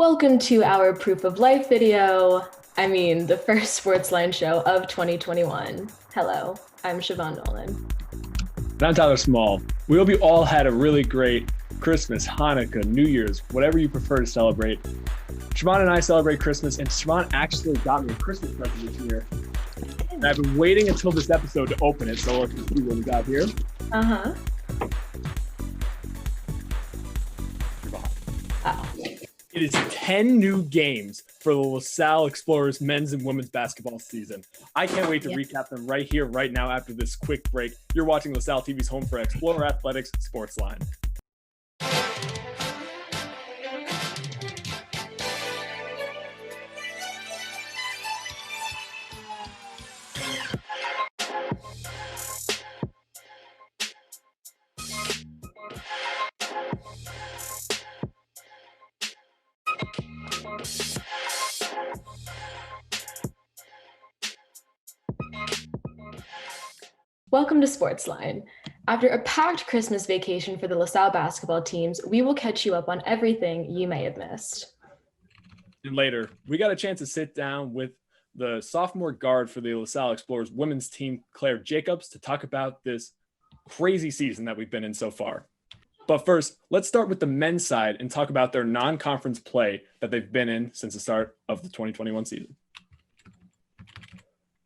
Welcome to our Proof of Life video. The first SportsLine show of 2021. Hello, I'm Siobhan Nolan. And I'm Tyler Small. We hope you all had a really great Christmas, Hanukkah, New Year's, whatever you prefer to celebrate. Siobhan and I celebrate Christmas, and Siobhan actually got me a Christmas present this year. And I've been waiting until this episode to open it, so let's see what we got here. Uh-huh. Oh. It is 10 new games for the LaSalle Explorers men's and women's basketball season. I can't wait to recap them right here, right now, after this quick break. You're watching LaSalle TV's home for Explorer Athletics, SportsLine. Welcome to SportsLine. After a packed Christmas vacation for the LaSalle basketball teams, we will catch you up on everything you may have missed. And later, we got a chance to sit down with the sophomore guard for the LaSalle Explorers women's team, Claire Jacobs, to talk about this crazy season that we've been in so far. But first, let's start with the men's side and talk about their non-conference play that they've been in since the start of the 2021 season.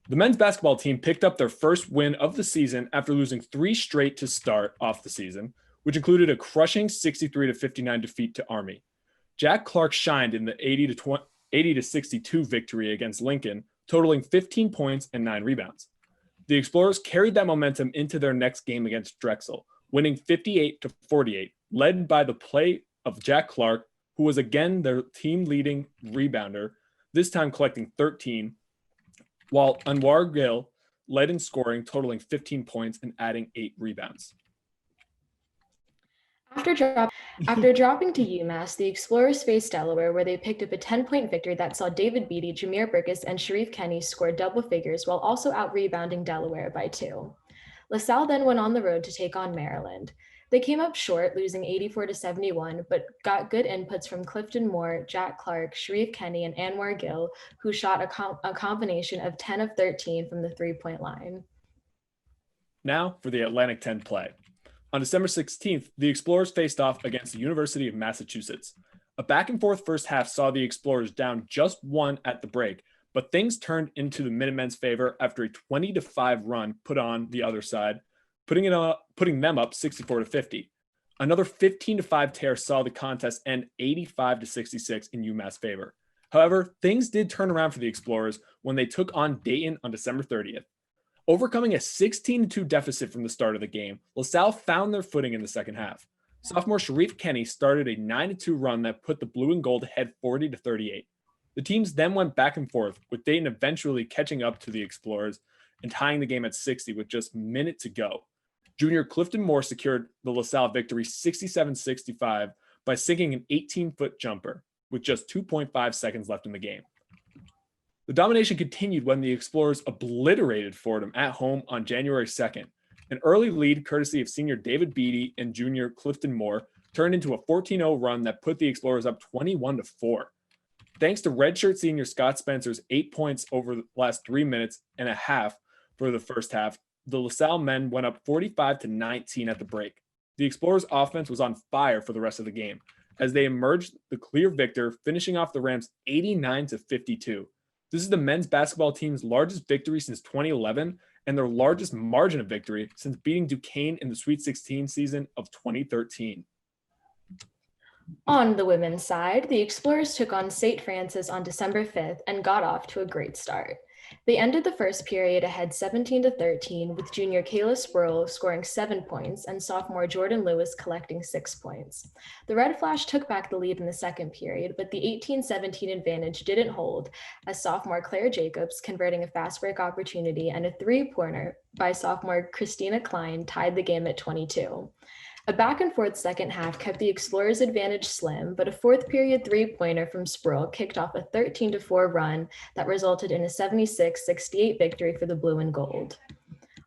The men's basketball team picked up their first win of the season after losing 3 straight to start off the season, which included a crushing 63-59 defeat to Army. Jack Clark shined in the 80-62 victory against Lincoln, totaling 15 points and 9 rebounds. The Explorers carried that momentum into their next game against Drexel, winning 58-48, led by the play of Jack Clark, who was again their team leading rebounder, this time collecting 13, while Anwar Gill led in scoring, totaling 15 points and adding 8 rebounds. After dropping to UMass, the Explorers faced Delaware, where they picked up a 10-point victory that saw David Beatty, Jameer Burgess, and Sharif Kenny score double figures while also out-rebounding Delaware by 2. LaSalle then went on the road to take on Maryland. They came up short, losing 84-71, but got good inputs from Clifton Moore, Jack Clark, Sharif Kenny, and Anwar Gill, who shot a combination of 10 of 13 from the three-point line. Now for the Atlantic 10 play. On December 16th, the Explorers faced off against the University of Massachusetts. A back-and-forth first half saw the Explorers down just 1 at the break, but things turned into the Minutemen's favor after a 20-5 run put on the other side, putting them up 64-50. Another 15-5 tear saw the contest end 85-66 in UMass favor. However, things did turn around for the Explorers when they took on Dayton on December 30th. Overcoming a 16-2 deficit from the start of the game, LaSalle found their footing in the second half. Sophomore Sharif Kenny started a 9-2 run that put the blue and gold ahead 40-38. The teams then went back and forth, with Dayton eventually catching up to the Explorers and tying the game at 60 with just a minute to go. Junior Clifton Moore secured the LaSalle victory 67-65 by sinking an 18-foot jumper with just 2.5 seconds left in the game. The domination continued when the Explorers obliterated Fordham at home on January 2nd. An early lead courtesy of senior David Beatty and junior Clifton Moore turned into a 14-0 run that put the Explorers up 21-4. Thanks to redshirt senior Scott Spencer's 8 points over the last 3 minutes and a half for the first half, the LaSalle men went up 45-19 at the break. The Explorers' offense was on fire for the rest of the game, as they emerged the clear victor, finishing off the Rams 89-52. This is the men's basketball team's largest victory since 2011 and their largest margin of victory since beating Duquesne in the Sweet 16 season of 2013. On the women's side, the Explorers took on St. Francis on December 5th and got off to a great start. They ended the first period ahead 17-13, with junior Kayla Spurl scoring 7 points and sophomore Jordan Lewis collecting 6 points. The Red Flash took back the lead in the second period, but the 18-17 advantage didn't hold, as sophomore Claire Jacobs, converting a fast break opportunity and a three-pointer by sophomore Christina Klein, tied the game at 22. A back-and-forth second half kept the Explorers' advantage slim, but a fourth-period three-pointer from Spruill kicked off a 13-4 run that resulted in a 76-68 victory for the blue and gold.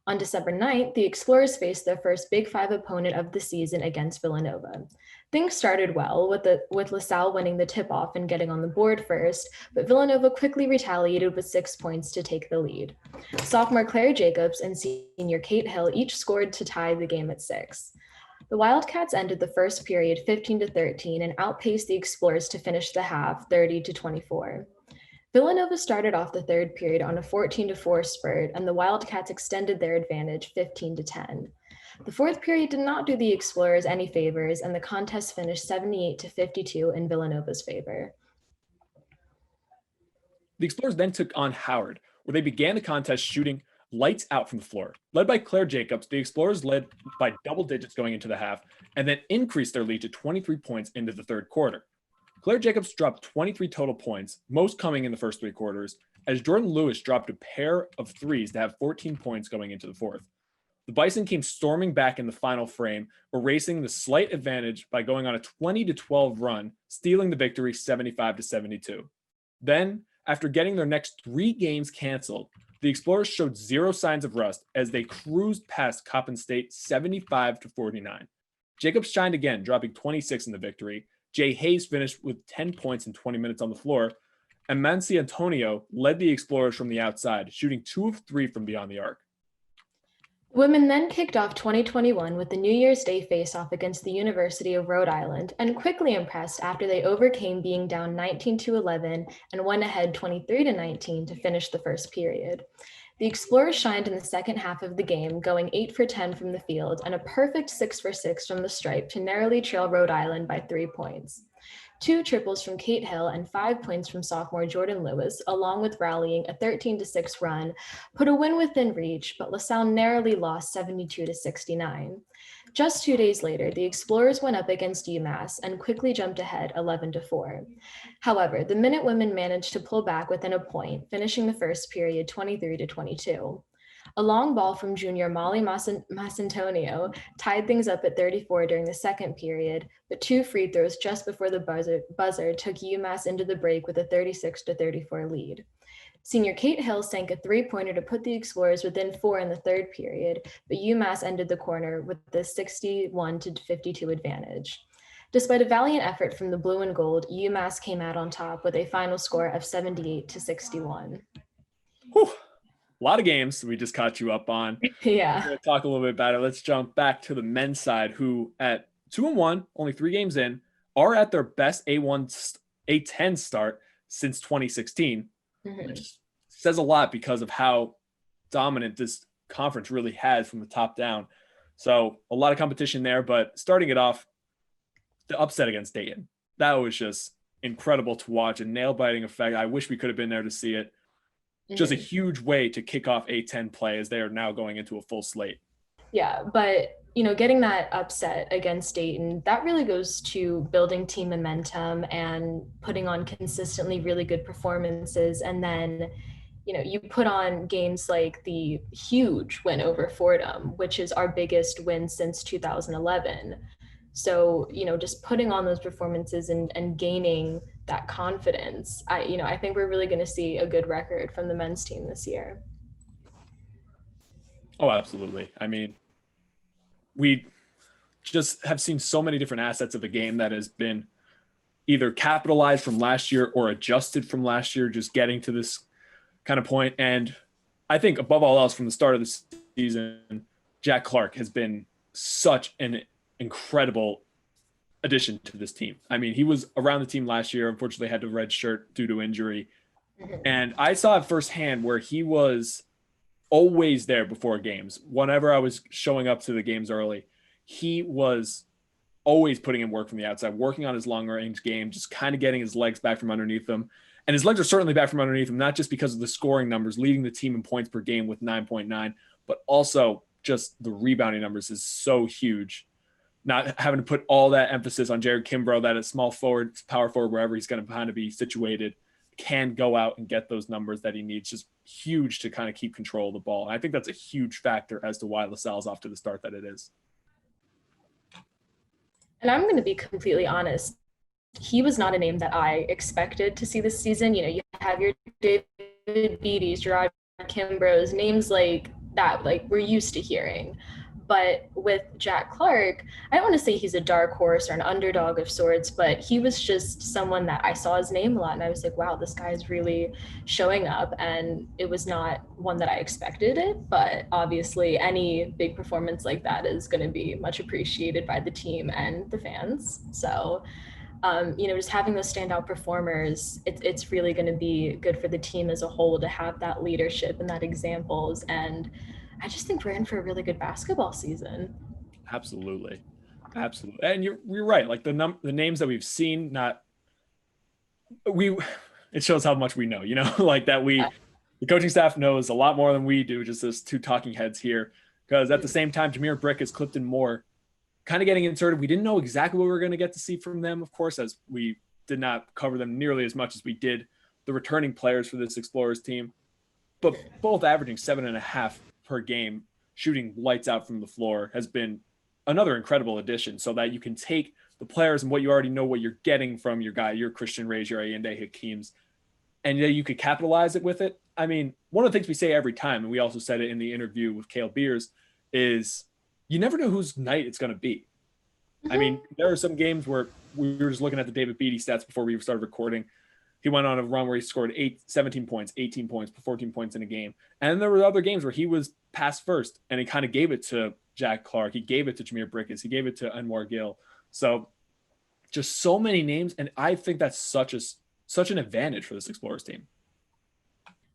On December 9th, the Explorers faced their first Big Five opponent of the season against Villanova. Things started well with LaSalle winning the tip-off and getting on the board first, but Villanova quickly retaliated with 6 points to take the lead. Sophomore Claire Jacobs and senior Kate Hill each scored to tie the game at 6. The Wildcats ended the first period 15-13 and outpaced the Explorers to finish the half 30-24. Villanova started off the third period on a 14-4 spurt, and the Wildcats extended their advantage 15-10. The fourth period did not do the Explorers any favors, and the contest finished 78-52 in Villanova's favor. The Explorers then took on Howard, where they began the contest shooting lights out from the floor. Led by Claire Jacobs, the Explorers led by double digits going into the half, and then increased their lead to 23 points into the third quarter. Claire Jacobs dropped 23 total points, most coming in the first 3 quarters, as Jordan Lewis dropped a pair of threes to have 14 points going into the fourth. The Bison came storming back in the final frame, erasing the slight advantage by going on a 20-12 run, stealing the victory 75-72. Then, after getting their next 3 games canceled, the Explorers showed zero signs of rust as they cruised past Coppin State 75-49. Jacobs shined again, dropping 26 in the victory. Jay Hayes finished with 10 points in 20 minutes on the floor, and Manci Antonio led the Explorers from the outside, shooting 2 of 3 from beyond the arc. Women then kicked off 2021 with the New Year's Day face-off against the University of Rhode Island and quickly impressed after they overcame being down 19-11 and went ahead 23-19 to finish the first period. The Explorers shined in the second half of the game, going 8 for 10 from the field and a perfect 6 for 6 from the stripe to narrowly trail Rhode Island by 3 points. 2 triples from Kate Hill and 5 points from sophomore Jordan Lewis, along with rallying a 13-6 run, put a win within reach, but LaSalle narrowly lost 72-69. Just 2 days later, the Explorers went up against UMass and quickly jumped ahead 11-4. However, the Minute Women managed to pull back within a point, finishing the first period 23-22. A long ball from junior Molly Masantonio tied things up at 34 during the second period, but 2 free throws just before the buzzer took UMass into the break with a 36-34 lead. Senior Kate Hill sank a 3-pointer to put the Explorers within 4 in the third period, but UMass ended the corner with the 61-52 advantage. Despite a valiant effort from the blue and gold, UMass came out on top with a final score of 78-61. Whew. A lot of games we just caught you up on. Yeah. We'll talk a little bit about it. Let's jump back to the men's side, who at 2-1, only 3 games in, are at their best A10 start since 2016, which says a lot because of how dominant this conference really has from the top down. So a lot of competition there, but starting it off, the upset against Dayton. That was just incredible to watch, a nail-biting effect. I wish we could have been there to see it. Just a huge way to kick off A10 play as they are now going into a full slate. Yeah, but getting that upset against Dayton, that really goes to building team momentum and putting on consistently really good performances. And then, you put on games like the huge win over Fordham, which is our biggest win since 2011. So, just putting on those performances and gaining that confidence, I think we're really going to see a good record from the men's team this year. Oh, absolutely. I mean, we just have seen so many different assets of a game that has been either capitalized from last year or adjusted from last year, just getting to this kind of point. And I think above all else, from the start of the season, Jack Clark has been such an incredible addition to this team. I mean, he was around the team last year, unfortunately had to redshirt due to injury. And I saw it firsthand where he was always there before games. Whenever I was showing up to the games early, he was always putting in work from the outside, working on his long range game, just kind of getting his legs back from underneath him. And his legs are certainly back from underneath him, not just because of the scoring numbers, leading the team in points per game with 9.9, but also just the rebounding numbers is so huge. Not having to put all that emphasis on Jared Kimbrough, that a small forward, power forward, wherever he's going to kind of be situated, can go out and get those numbers that he needs. Just huge to kind of keep control of the ball. And I think that's a huge factor as to why LaSalle's off to the start that it is. And I'm going to be completely honest. He was not a name that I expected to see this season. You have your David Beatty's, Gerard Kimbroughs, names like that, like we're used to hearing. But with Jack Clark, I don't want to say he's a dark horse or an underdog of sorts, but he was just someone that I saw his name a lot and I was like, wow, this guy is really showing up. And it was not one that I expected it, but obviously any big performance like that is going to be much appreciated by the team and the fans. So just having those standout performers, it's really going to be good for the team as a whole to have that leadership and that examples. And I just think we're in for a really good basketball season. Absolutely. And you're right. Like the names that we've seen, it shows how much we know, like that the coaching staff knows a lot more than we do, just as two talking heads here. Because at the same time, Jameer Brickes, Clifton Moore kind of getting inserted. We didn't know exactly what we were going to get to see from them, of course, as we did not cover them nearly as much as we did the returning players for this Explorers team, but both averaging 7.5 per game, shooting lights out from the floor, has been another incredible addition, so that you can take the players and what you already know what you're getting from your Christian Rays, your Ayinde Hakeems, and you could capitalize it with it. I mean, one of the things we say every time, and we also said it in the interview with Cale Beers, is you never know whose night it's going to be. I mean, there are some games where we were just looking at the David Beatty stats before we started recording. He went on a run where he scored 17 points, 18 points, 14 points in a game. And there were other games where he was passed first, and he kind of gave it to Jack Clark. He gave it to Jameer Brickes. He gave it to Anwar Gill. So just so many names, and I think that's such an advantage for this Explorers team.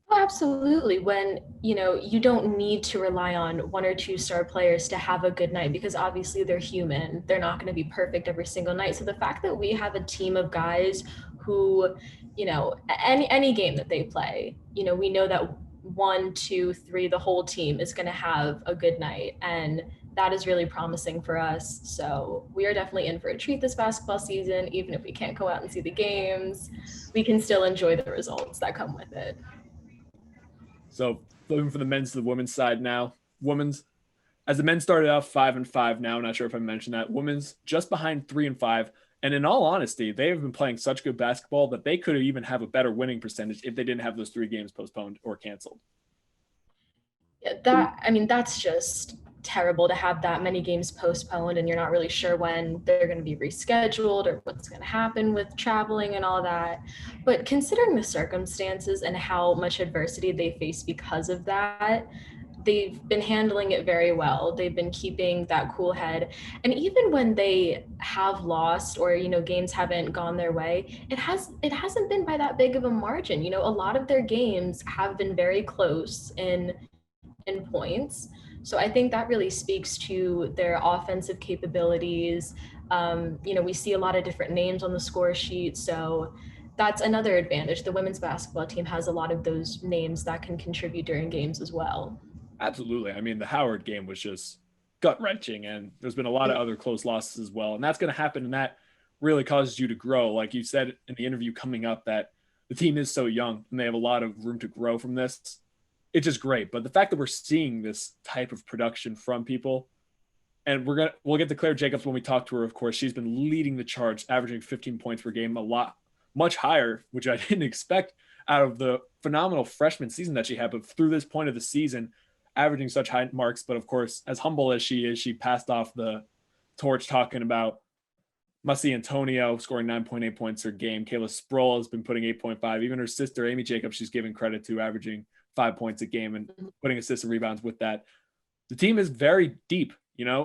Oh, absolutely. When, you don't need to rely on one or two star players to have a good night because obviously they're human. They're not going to be perfect every single night. So the fact that we have a team of guys who, any game that they play, we know that 1, 2, 3, the whole team is going to have a good night. And that is really promising for us. So we are definitely in for a treat this basketball season. Even if we can't go out and see the games, we can still enjoy the results that come with it. So looking for the men's to the women's side now. As the men started out 5-5 now, not sure if I mentioned that. Women's just behind 3-5. And in all honesty, they have been playing such good basketball that they could even have a better winning percentage if they didn't have those 3 games postponed or canceled. Yeah, that's just terrible to have that many games postponed and you're not really sure when they're going to be rescheduled or what's going to happen with traveling and all that. But considering the circumstances and how much adversity they face because of that, they've been handling it very well. They've been keeping that cool head. And even when they have lost or, games haven't gone their way, it hasn't been by that big of a margin. A lot of their games have been very close in points. So I think that really speaks to their offensive capabilities. We see a lot of different names on the score sheet. So that's another advantage. The women's basketball team has a lot of those names that can contribute during games as well. Absolutely. I mean, the Howard game was just gut-wrenching, and there's been a lot of other close losses as well. And that's going to happen, and that really causes you to grow. Like you said in the interview coming up, that the team is so young and they have a lot of room to grow from this. It's just great. But the fact that we're seeing this type of production from people, and we'll get to Claire Jacobs when we talk to her, of course. She's been leading the charge, averaging 15 points per game, much higher, which I didn't expect out of the phenomenal freshman season that she had. But through this point of the season, averaging such high marks. But of course, as humble as she is, she passed off the torch talking about Masi Antonio scoring 9.8 points per game. Kayla Sproul has been putting 8.5. Even her sister, Amy Jacobs, she's giving credit to, averaging 5 points a game and putting assists and rebounds with that. The team is very deep,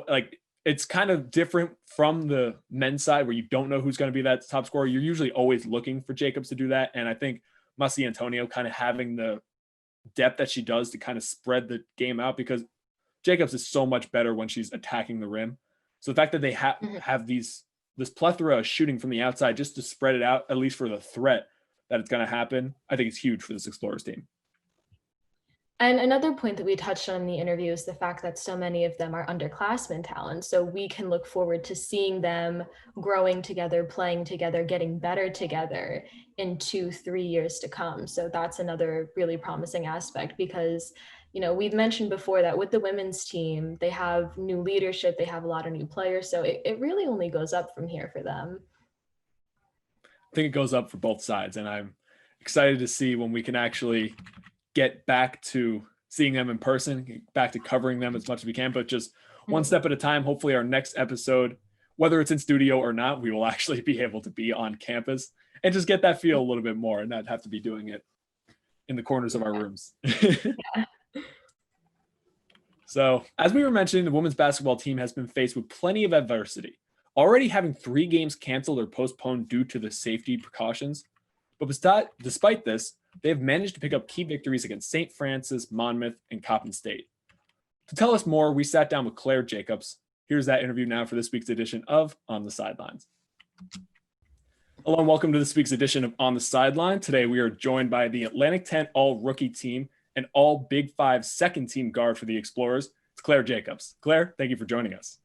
like it's kind of different from the men's side where you don't know who's going to be that top scorer. You're usually always looking for Jacobs to do that. And I think Masi Antonio kind of having the depth that she does to kind of spread the game out, because Jacobs is so much better when she's attacking the rim. So the fact that they have this plethora of shooting from the outside just to spread it out, at least for the threat that it's going to happen, I think it's huge for this Explorers team. And another point that we touched on in the interview is the fact that so many of them are underclassmen talent. So we can look forward to seeing them growing together, playing together, getting better together in 2-3 years to come. So that's another really promising aspect because, we've mentioned before that with the women's team, they have new leadership, they have a lot of new players. So it really only goes up from here for them. I think it goes up for both sides. And I'm excited to see when we can actually get back to seeing them in person, back to covering them as much as we can. But just one step at a time. Hopefully our next episode, whether it's in studio or not, we will actually be able to be on campus and just get that feel a little bit more and not have to be doing it in the corners of our rooms. So, as we were mentioning, the women's basketball team has been faced with plenty of adversity, already having 3 games canceled or postponed due to the safety precautions. But despite this, they have managed to pick up key victories against St. Francis, Monmouth, and Coppin State. To tell us more, we sat down with Claire Jacobs. Here's that interview now for this week's edition of On the Sidelines. Hello and welcome to this week's edition of On the Sideline. Today we are joined by the Atlantic 10 All-Rookie team and all Big Five second team guard for the Explorers. It's Claire Jacobs. Claire, thank you for joining us.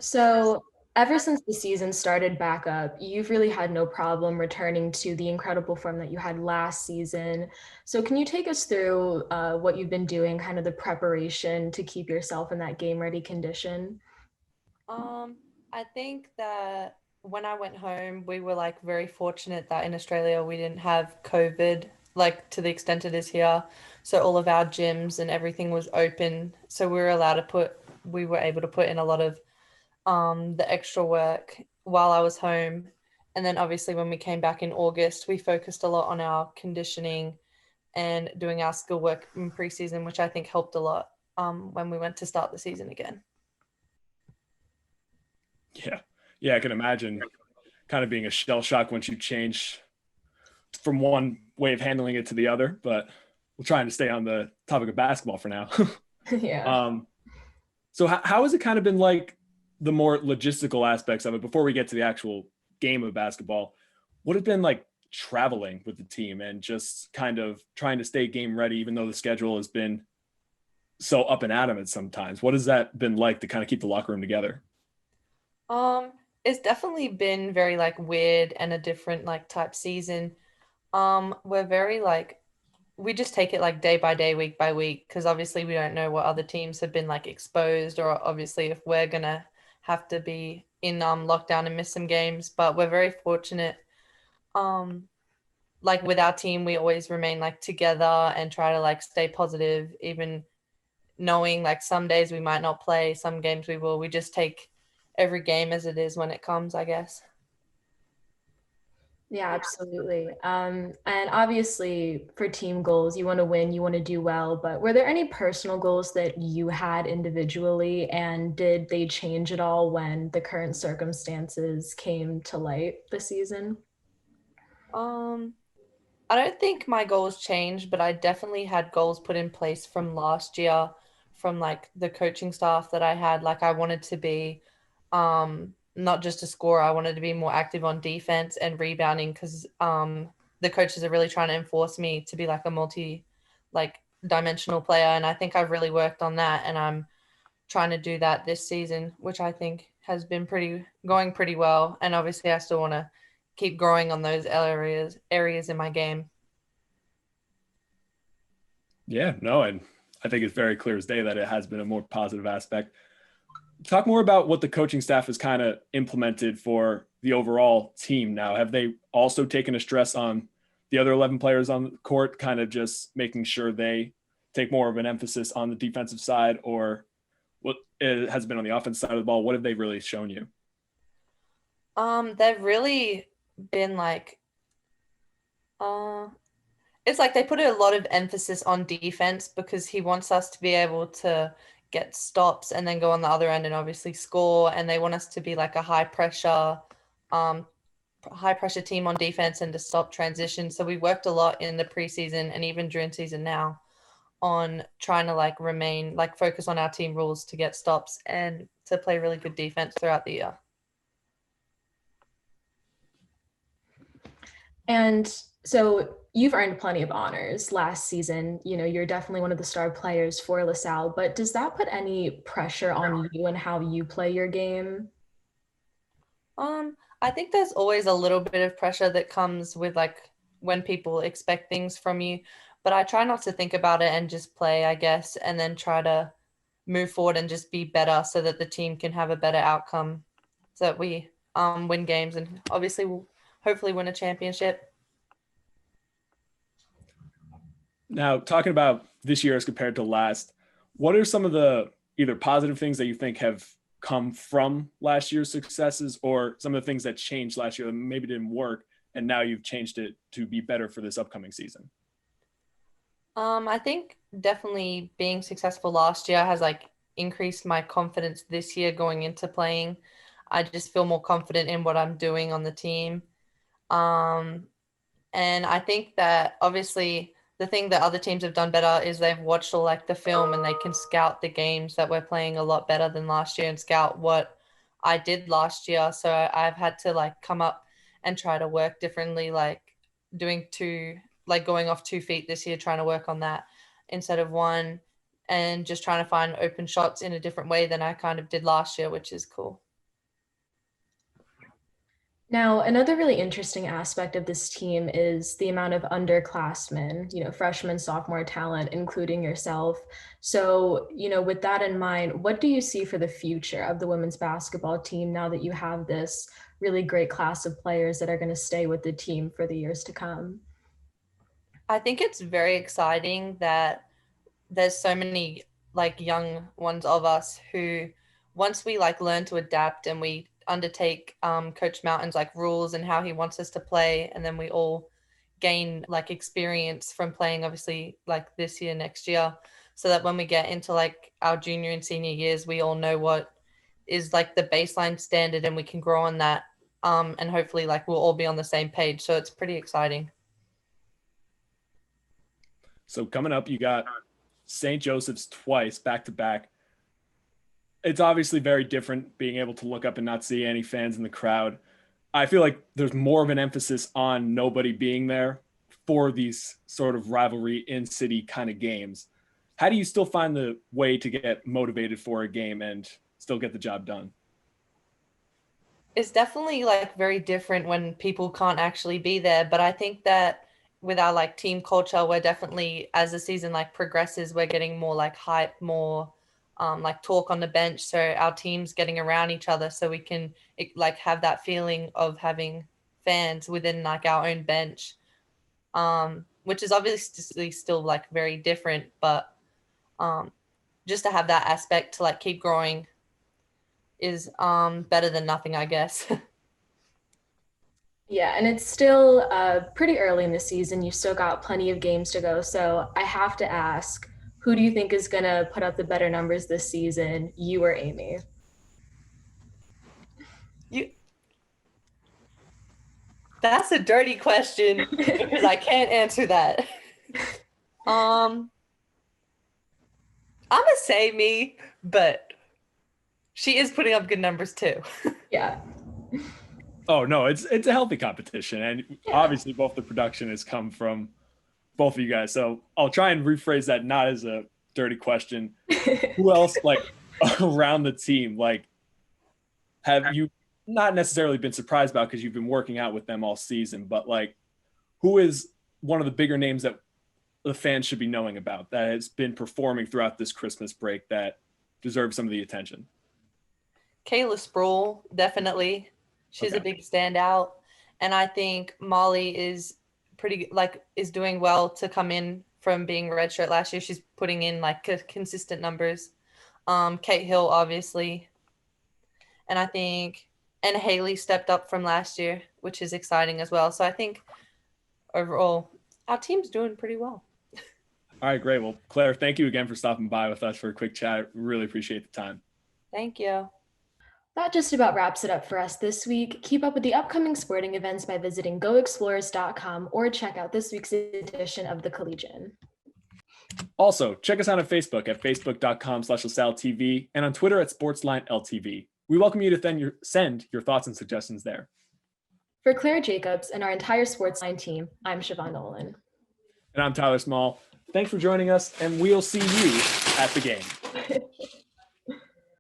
So ever since the season started back up, you've really had no problem returning to the incredible form that you had last season. So can you take us through what you've been doing, kind of the preparation to keep yourself in that game-ready condition? I think that when I went home, we were like very fortunate that in Australia we didn't have COVID like to the extent it is here. So all of our gyms and everything was open. So we were able to put in a lot of the extra work while I was home. And then obviously when we came back in August, we focused a lot on our conditioning and doing our skill work in preseason, which I think helped a lot when we went to start the season again. Yeah, I can imagine kind of being a shell shock once you change from one way of handling it to the other, but we're trying to stay on the topic of basketball for now. Yeah. So how has it kind of been like the more logistical aspects of it before we get to the actual game of basketball? What has been like traveling with the team and just kind of trying to stay game ready, even though the schedule has been so up and at 'em at sometimes? What has that been like to kind of keep the locker room together? It's definitely been very like weird and a different like type season. We're very like we just take it like day by day, week by week, because obviously we don't know what other teams have been like exposed, or obviously if we're gonna have to be in lockdown and miss some games. But we're very fortunate. Like with our team, we always remain like together and try to like stay positive, even knowing like some days we might not play, some games we will. We just take every game as it is when it comes, I guess. Yeah, absolutely. And obviously for team goals, you want to win, you want to do well, but were there any personal goals that you had individually, and did they change at all when the current circumstances came to light this season? I don't think my goals changed, but I definitely had goals put in place from last year from like the coaching staff that I had. Like I wanted to be not just a scorer, I wanted to be more active on defense and rebounding, because the coaches are really trying to enforce me to be like a multi like dimensional player, and I think I've really worked on that, and I'm trying to do that this season, which I think has been going pretty well. And obviously I still want to keep growing on those areas in my game. Yeah, no, and I think it's very clear as day that it has been a more positive aspect. Talk more about what the coaching staff has kind of implemented for the overall team now. Have they also taken a stress on the other 11 players on the court, kind of just making sure they take more of an emphasis on the defensive side, or what it has been on the offensive side of the ball? What have they really shown you? They've really been like, it's like they put a lot of emphasis on defense, because he wants us to be able to get stops and then go on the other end and obviously score. And they want us to be like a um, high pressure team on defense and to stop transition. So we worked a lot in the preseason and even during season now on trying to like remain like focus on our team rules to get stops and to play really good defense throughout the year. And so you've earned plenty of honors last season. You know, you're definitely one of the star players for LaSalle, but does that put any pressure on you and how you play your game? I think there's always a little bit of pressure that comes with like when people expect things from you, but I try not to think about it and just play, I guess, and then try to move forward and just be better so that the team can have a better outcome, so that we win games and obviously we'll hopefully win a championship. Now, talking about this year as compared to last, what are some of the either positive things that you think have come from last year's successes, or some of the things that changed last year that maybe didn't work and now you've changed it to be better for this upcoming season? I think definitely being successful last year has like increased my confidence this year going into playing. I just feel more confident in what I'm doing on the team. Um, and I think that obviously the thing that other teams have done better is they've watched all like the film and they can scout the games that we're playing a lot better than last year and scout what I did last year. So I've had to like come up and try to work differently, like going off 2 feet this year, trying to work on that instead of one, and just trying to find open shots in a different way than I kind of did last year, which is cool. Now, another really interesting aspect of this team is the amount of underclassmen, freshman, sophomore talent, including yourself. So, with that in mind, what do you see for the future of the women's basketball team now that you have this really great class of players that are going to stay with the team for the years to come? I think it's very exciting that there's so many like young ones of us who, once we like learn to adapt and we undertake Coach Mountain's like rules and how he wants us to play, and then we all gain like experience from playing obviously like this year, next year, so that when we get into like our junior and senior years, we all know what is like the baseline standard and we can grow on that. And hopefully like we'll all be on the same page. So it's pretty exciting. So coming up, you got St. Joseph's twice back to back. It's obviously very different being able to look up and not see any fans in the crowd. I feel like there's more of an emphasis on nobody being there for these sort of rivalry in city kind of games. How do you still find the way to get motivated for a game and still get the job done? It's definitely like very different when people can't actually be there, but I think that with our like team culture, we're definitely, as the season like progresses, we're getting more like hype, more like talk on the bench. So our team's getting around each other, so we can like have that feeling of having fans within like our own bench, which is obviously still like very different, but just to have that aspect to like keep growing is better than nothing, I guess. Yeah, and it's still pretty early in the season. You've still got plenty of games to go. So I have to ask, who do you think is going to put up the better numbers this season, you or Amy? That's a dirty question because I can't answer that. I'm gonna say me, but she is putting up good numbers too. Yeah. Oh no, it's a healthy competition, and obviously both the production has come from both of you guys. So I'll try and rephrase that not as a dirty question. Who else like around the team like have you not necessarily been surprised about because you've been working out with them all season, but like who is one of the bigger names that the fans should be knowing about that has been performing throughout this Christmas break that deserves some of the attention? Kayla Sproul, definitely. She's a big standout. And I think Molly is is doing well to come in from being redshirt last year. She's putting in like consistent numbers. Kate Hill, obviously. And I think, and Haley stepped up from last year, which is exciting as well. So I think overall, our team's doing pretty well. All right, great. Well, Claire, thank you again for stopping by with us for a quick chat. I really appreciate the time. Thank you. That just about wraps it up for us this week. Keep up with the upcoming sporting events by visiting goexplorers.com or check out this week's edition of The Collegian. Also, check us out on Facebook at facebook.com/LaSalleTV and on Twitter at SportsLine LTV. We welcome you to send your thoughts and suggestions there. For Claire Jacobs and our entire SportsLine team, I'm Siobhan Nolan. And I'm Tyler Small. Thanks for joining us, and we'll see you at the game.